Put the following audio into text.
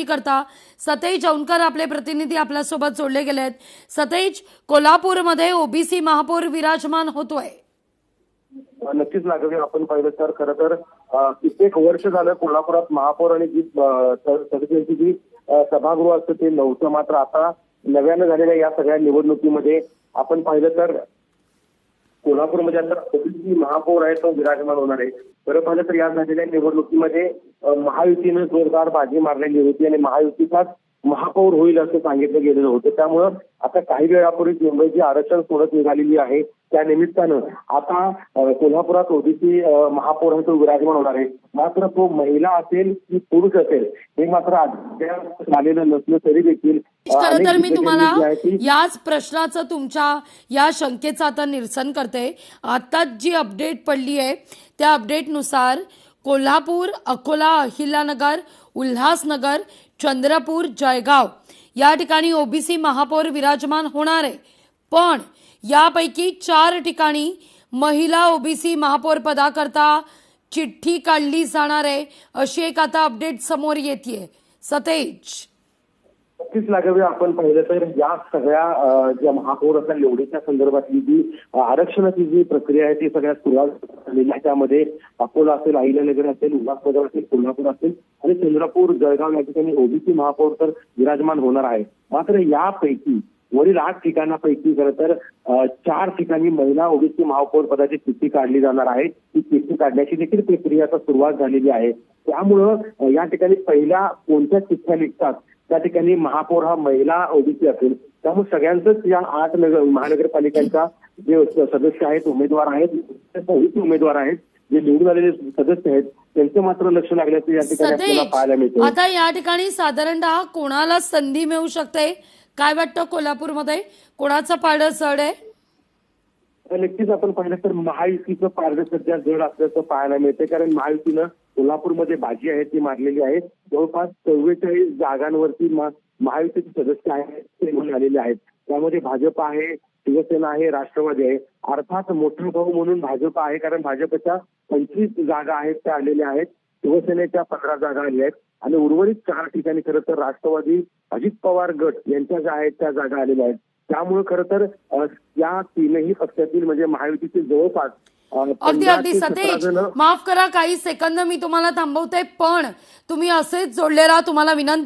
करता सतेज औंधकर आपले प्रतिनिधी आपल्यासोबत जोडले गेले आहेत। सतेज, कोल्हापूरमध्ये ओबीसी महापौर विराजमान होतोय। नक्कीच लागेल। आपण पाहिलं तर खरं तर कित्येक वर्ष झालं कोल्हापुरात महापौर आणि जी सदस्यांची जी सभागृह असतं ते नव्हतं। मात्र आता नव्यानं झालेल्या या सगळ्या निवडणुकीमध्ये आपण पाहिलं तर कोल्हापूरमध्ये आता ओबीसी महापौर आहे तो विराजमान होणार आहे। खरं पाहिलं तर या झालेल्या निवडणुकीमध्ये महायुतीनं जोरदार बाजी मारलेली होती आणि महायुतीचाच महापौर होईल असं सांगितलं गेलेलं होतं। त्यामुळं आता काही वेळापूर्वीच मुंबईची आरक्षण सोडत निघालेली आहे। त्या निमित्तानं आता कोल्हापुरात ओबीसी महापौर आहे तो विराजमान होणार आहे। मात्र तो महिला असेल की पुरुष असेल हे मात्र अद्याप झालेलं नसलं तरी देखील खरं तर मी तुम्हाला याच प्रश्नाचं तुमच्या या शंकेचं आता निरसन करते। आता जी अपडेट पडली आहे त्या अपडेटनुसार कोल्हापूर, अकोला, अहिल्यानगर, उल्हासनगर, चंद्रपूर, जळगाव या ठिकाणी ओबीसी महापौर विराजमान होणार आहे। पण यापैकी 4 ठिकाणी महिला ओबीसी महापौर पदाकरता चिठ्ठी काढली जाणार आहे अशी एक आता अपडेट समोर येतेय। सतेज, नक्कीच लागेल। आपण पाहिलं तर या सगळ्या ज्या महापौराच्या निवडीच्या संदर्भातली जी आरक्षणाची जी प्रक्रिया आहे ती सगळ्यात सुरुवात झालेली आहे। त्यामध्ये अकोला असेल, अहिल्यानगर असेल, उल्हासनगर असेल, कोल्हापूर असेल आणि चंद्रपूर, जळगाव या ठिकाणी ओबीसी महापौर तर विराजमान होणार आहे। मात्र यापैकी वरील 8 ठिकाणापैकी खरं तर 4 ठिकाणी महिला ओबीसी महापौर पदाची चिठ्ठी काढली जाणार आहे। ती चिठ्ठी काढण्याची देखील प्रक्रिया आता सुरुवात झालेली आहे। त्यामुळं या ठिकाणी पहिल्या कोणत्या चिठ्ठ्या निघतात त्या ठिकाणी महापौर हा महिला ओबीसी असेल। त्यामुळे सगळ्यांचंच या 8 महानगरपालिकांच्या जे सदस्य आहेत, उमेदवार आहेत, उमेदवार आहेत, जे निवडून आलेले सदस्य आहेत त्यांचं मात्र लक्ष लागल्याचं या ठिकाणी आपल्याला पाहायला मिळतं। आता या ठिकाणी साधारणतः कोणाला संधी मिळू शकते काय वाटतं? कोल्हापूरमध्ये कोणाचं पारडं जड आहे? नक्कीच आपण पाहिलं तर महायुतीचं पारडं सध्या जड असल्याचं पाहायला मिळतं। कारण महायुतीनं कोल्हापूरमध्ये बाजी आहे ती मारलेली आहे। जवळपास 44 जागांवरती महायुतीचे सदस्य आहेत ते निवडून आलेले आहेत। त्यामध्ये भाजप आहे, शिवसेना आहे, राष्ट्रवादी आहे। अर्थात मोठा भाऊ म्हणून भाजप आहे, कारण भाजपच्या 25 जागा आहेत त्या आलेल्या आहेत, शिवसेनेच्या 15 जागा आलेल्या आहेत आणि उर्वरित 4 ठिकाणी खरं तर राष्ट्रवादी अजित पवार गट यांच्या ज्या आहेत त्या जागा आलेल्या आहेत। त्यामुळे खरं तर या तीनही पक्षातील म्हणजे महायुतीचे जवळपास अगदी सतेज, माफ करा काही सेकंद मी तुम्हाला थांबवते, पण तुम्ही असेच जोडले राहा। तुम्हाला विनंती